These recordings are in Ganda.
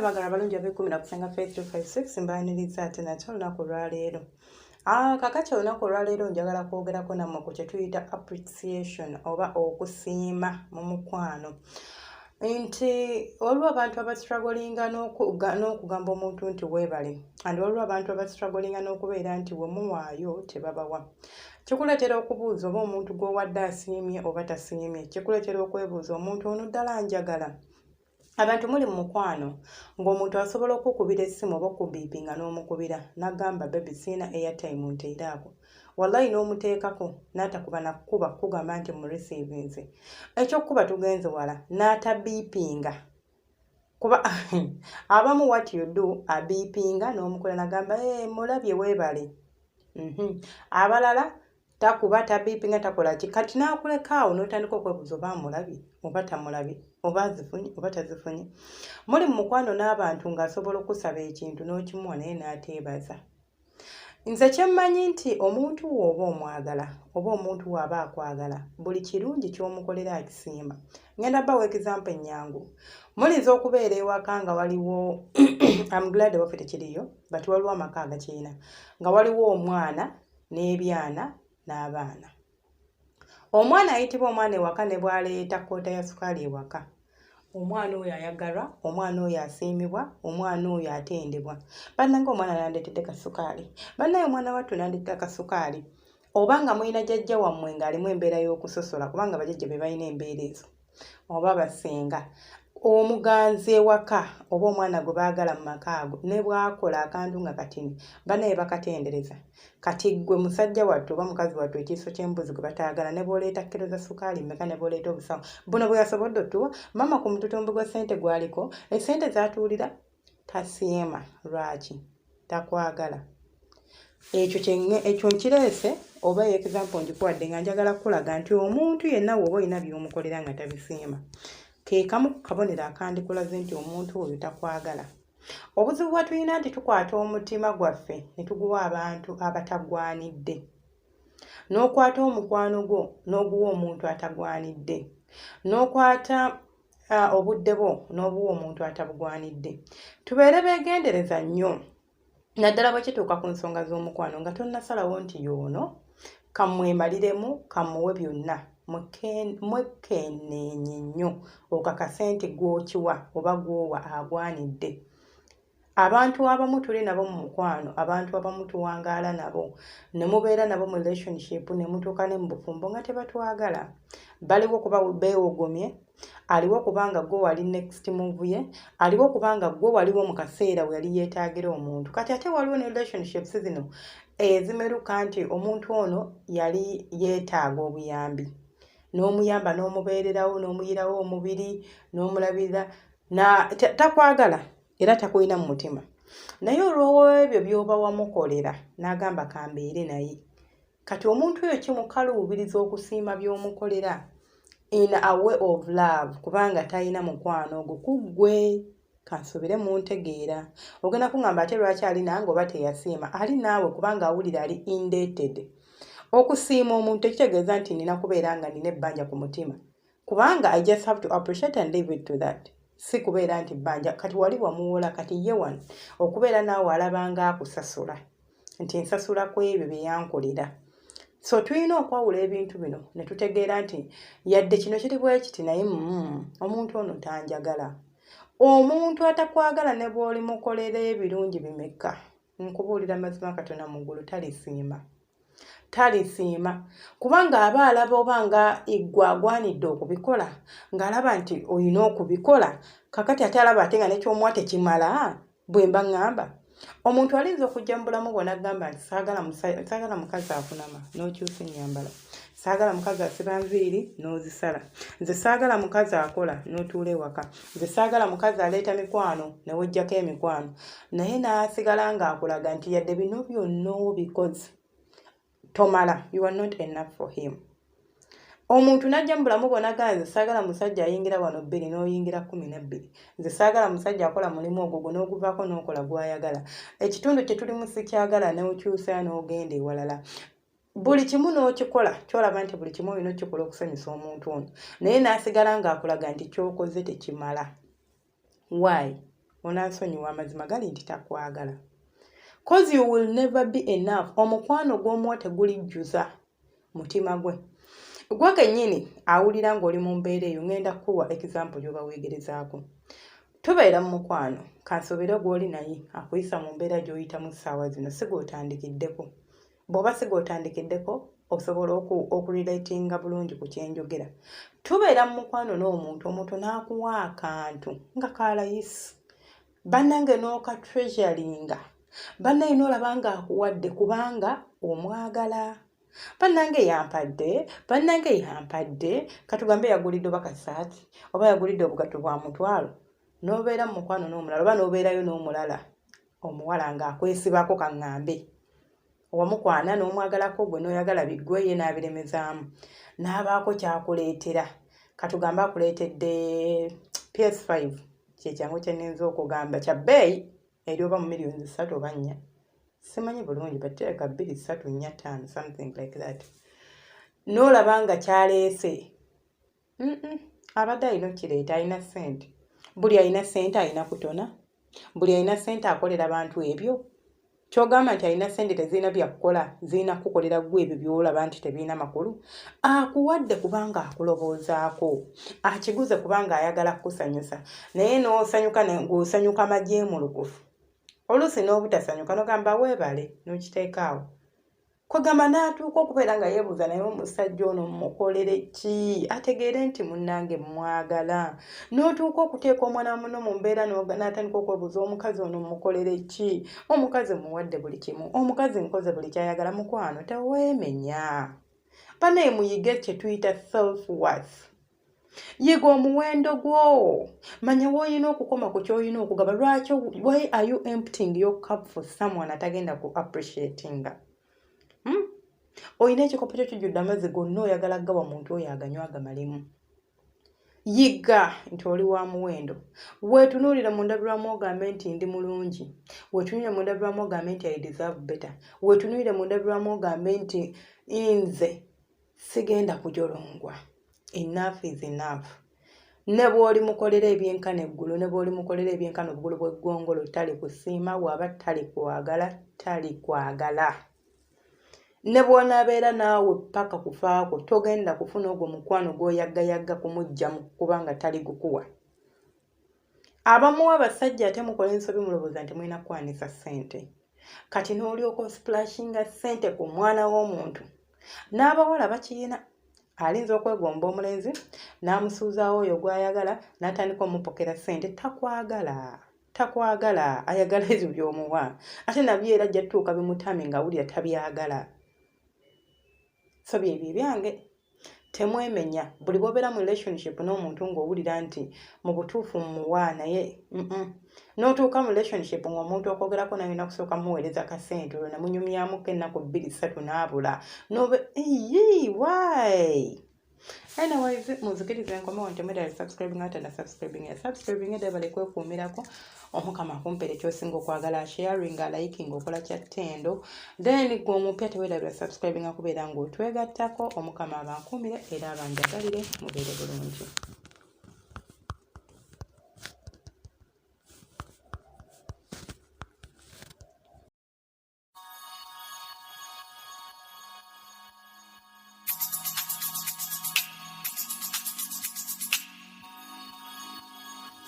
bagala balungi ab'ekumi kusanga 5256 mbaaniriza ate nakyo olunaku lwaleero. Kakati olunaku olwaleero njagala kwogerako nammwe ku kye tuyita appreciation oba okusiima mu mukwano. Nti waliwo abantu abastrugglinga n'okugamba omuntu nti weebale, and waliwo abantu abastrugglinga n'okubeera nti we muwaayo tebabawa. Kikuleetera okubuuza oba omuntu gw'owadde asiimye oba tasiimye. Kikuleetera okwebuuza omuntu ono ddala njagala. Abantu muli mu mukwano ng'omuntu asobola okukubira essimu oba okubiipinga n'omukubira n'agamba baby siina airtime nteeraako. Wallahi n'omuteekako n'atakuba nakukuba kugamba nti mu receivinze. Ekyokkuba tugenze wala n'atabiipinga. Kuba abamu what you do abiipinga n'omukola n'agamba mulabye weebale. Abalala takuba tabiipinga takola ki kati n'akuleka awo n'otandika okwebuuza oba mulabye oba tamulabye oba azifunye oba tazifunye. Muli mu mukwano n'abantu ng'asobola okusaba ekintu n'okimuwa naye n'ateebaza. Nze kyemmanyi nti omuntu oba omwagala oba omuntu waba akwagala buli kirungi ky'omukolera akisiima. Ngenda bawa example ennyangu. Muliza okubeera ewaka nga waliwo I'm glad waffe tekiriyo but waliwo amaka agakirina nga waliwo omwana n'ebyana n'abaana. Omwana ayitibwa omwana ewaka ne bw'aleeta koota ya sukaali ewaka. Omwana oyo ayagalwa, omwana oyo asiimibwa, omwana oyo atendebwa. Bannange omwana nandeetedde kasukaali. Bannaye omwana wattu nandeetedde kasukaali. Obanga mulina jjajja wammwe ng'alimu embeera y'okusosola kubanga bajjajja be balina embeera ezo. Oba basenga. Omuganzi ewaka oba omwana gwe baagala mu maka ago ne bw'akola akantu nga katini bannaye bakatendereza. Kati ggwe musajja wattu oba mukazi wattu ekiiso ky'embuzi gwe bataagala ne bw'oleeta kilo za sukaali mmeka ne bw'oleeta obusawo buno bwe yasobodde ottuwa mama ku mututumbi gwa ssente gwaliko essente z'atuulira tasiima. Lwaki? Takwagala. Ekyo nkireese oba example ngikuwadde nga njagala kukulaga nti omuntu yenna w'oba olina by'omukolera nga tabisiima. Ke kamu ku kabonero akandikulaze nti omuntu oyo takwagala. Obuzibu bwa tulina nti tukwata omutima gwaffe ne tuguwa abantu abatagwanidde. N'okwata omukwano gwo n'oguwa omuntu atagwanidde. N'okwata obudde bwo n'obuwa omuntu atabugwanidde. Tubeere beegendereza nnyo. Naddala bwe kituuka ku nsonga z'omukwano nga tonnasalawo nti y'ono kamwemaliremu kamuwe byonna. Mwekenneenye nnyo okakase nti gw'okiwa oba gw'owa agwanidde. Abantu abamu tuli nabo mu mukwano, abantu abamu tuwangaala nabo, ne mubeera nabo mu relationship ne mutuuka ne mu bufumbo nga tebatwagala. Baliwo kuba beewogomye, aliwo kubanga gwe wali next move ye, aliwo kubanga gwe waliwo mu kaseera we yali yeetaagira omuntu. Kati ate waliwo ne relationships zino ezimeruka nti omuntu ono yali yeetaaga obuyambi. N'omuyamba n'omubeererawo n'omuyirawo omubiri n'omulabirira takwagala era takulina mu mutima. Naye olw'ebyo by'oba wamukolera n'agamba kambeere naye. Kati omuntu oyo kimukaluubiriza okusiima by'omukolera in a way of love kubanga talina mukwano ogwo ku ggwe. Kansubire mu ntegeera. Ogenda kungamba ate lwaki ali nange oba teyasiima. Ali naawe kubanga awulira ali indebted. Okusiima omuntu ekitegeeza nti nina kubeera nga nina ebbanja ku mutima. Kubanga I just have to appreciate and leave it to that. Si kubeera nti bbanja kati wali wamuwola kati ye wano okubeera naawe alabanga akusasula nti nsasula ku ebyo bye yankolera. So tulina okwawula ebintu bino ne tutegeera nti yadde kino kiri bwe kiti naye omuntu ono tanjagala. Omuntu atakwagala ne bw'oli mukolera ebirungi bimeka. Nkubuulira mazima Katonda mu ggulu talisiima. Talisiima kubanga aba alaba obanga igwagwanidde okubikola ng'alaba nti olina okubikola kakati ate alaba ate nga nekyomuwa tekimala bwe mba ŋŋamba. Omuntu alinza okujja mu bulamu bwonna agamba nti saagala mukazi akunama n'okyusa ennyambala, saagala mukazi asiba nviiri n'ozisala, nze saagala mukazi akola n'otuula ewaka, nze saagala mukazi aleeta mikwano ne weggyako emikwano, naye n'asigala ng'akulaga nti yadde bino byonna obikoze tomala, you are not enough for him. Omuntu najja mu bulamu bwonna agamba nze saagala musajja ayingira wano 2 n'oyingira 12. Nze saagala musajja akola mulimu ogwo n'oguvaako n'okola gw'ayagala. Ekitundu kye tulimu sikyagala n'okyusa n'ogenda ewalala. Buli kimu n'okikola kyolaba nti buli kimu olina okikola okusanyusa omuntu ono. Naye n'asigala ng'akulaga nti ky'okoze tekimala. Why? onansonyiwa amazima gali nti takwagala. Cause you will never be enough. Omukwano gw'omuwa tegulijjuza mutima gwe. Gwe kennyini awulira ng'oli mu mbeera eyo, ngenda kukuwa example gy'oba weegerezaako. Tubeera mu mukwano, kansobera gw'oli naye akuyisa mu mbeera gy'oyitamu ssaawa zino si gw'otandikiddeko. Bw'oba si gw'otandikiddeko osobola okurelatinga bulungi ku kyenjogera. Tubeera mu mukwano n'omuntu, omuntu n'akuwa akantu nga kalayisi, bannange n'okatreasuringa, bannange n'olaba ng'akuwadde kubanga omwagala. Bannange yampadde, katugambe yagulidde oba kasaati oba yagulidde obugatto bwa mutwalo, n'obeera mu mukwano n'omulala oba n'obeerayo n'omulala omuwala ng'akwesibako kaŋŋambe. Wamukwana n'omwagalako, gwe n'oyagala biggwe, ye n'abiremezaamu, n'abaako kyakuleetera. Katugambe akuleetedde PS5, kyekyangu kye nninza okugamba, kya bbeeyi eri oba mu millions 3 oba 4. Simanyi bulungi but teeka 2, 3, 4, 5 something like that. N'olaba nga kyaleese. Abadde alina okireeta, alina ssente. Buli alina ssente alina kutona. Buli alina ssente akolera bantu ebyo. Kyogamba nti alina ssente tezirina byakukola, zirina kukolera ggwe ebyo by'olaba nti tebirina makulu. Akuwadde kubanga akuloboozaako, akiguze kubanga ayagala kukusanyusa, naye n'osanyuka ng'osanyuka majeemulukufu. Oluusi n'obutasanyuka n'ogamba weebale n'okiteekaawo. Kwegamba n'atuuka okubeera nga yeebuuza naye omusajja ono mmukolere ki, ategeere nti munnange mwagala. N'otuuka okuteeka omwana muno mu mbeera n'atandika okwebuuza omukazi ono mmukolere ki, omukazi muwadde buli kimu, omukazi nkoze buli kyayagala. Mukwano teweemenya. Banaye muyige kye tuyita self-worth. Yiga omuwendo gwo, manya w'olina okukoma ku ky'olina okugaba. Lwaki, why are you emptying your cup for someone atagenda ku appreciatinga? Olina ekikopo kyo kijjudde amazzi gonna oyagala gawa muntu oyo aganywa agamalemu. Yiga nti oli wa muwendo. Weetunuulire mu ndabirwamu ogambe nti ndi mulungi. Weetunuulire mu ndabirwamu ogambe nti I deserve better. Weetunuulire mu ndabirwamu ogambe nti nze sigenda kujolongwa. Enough is enough. Ne bw'oli mukolera ebyenkana eggulu, ne bw'oli mukolera ebyenkana obugulu bw'eggongolo, tali kusiima. Bw'aba tali kwagala. Ne bw'onaabeera naawe paka kufaako, togenda kufuna ogwo mukwano gw'oyaggayagga kumugyamu kubanga tali gukuwa. Abamu abasajja ate mukola ensobi mulowooza nti mulina kukwanisa ssente. Kati n'olyoka osiplashinga ssente ku mwana w'omuntu. N'abawala bakiyina. Alinza okwegomba omulenzi n'amusuuzaawo oyo gw'ayagala n'atandika omupokera ssente. Takwagala, ayagala ebyo by'omuwa. Ate nabyo era ajja tutuuka bimutami ng'awulira tabyagala. So byebyo ebyange. Temwemenya. Buli bw'obeera mu relationship n'omuntu ng'owulira nti mu butuufu mmuwa naye n'otuuka mu relationship ng'omuntu okwogerako naye olina kusooka muweereza kasente, olwo ne munyumyamuko ennaku 2, 3 n'abula. Why? Anyways, muzikirize nkomewo nti mwedala subscribing ate na subscribing edebale kwekuumirako. Omukama akumpeera ekyosinga okwagala, sharing, liking, okola kya ttendo. Then gwe omupya teweerabira subscribing akubeera ng'otwegattako. Omukama abankuumire era abanjagalire mubeere bulungi.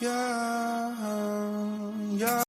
Yeah.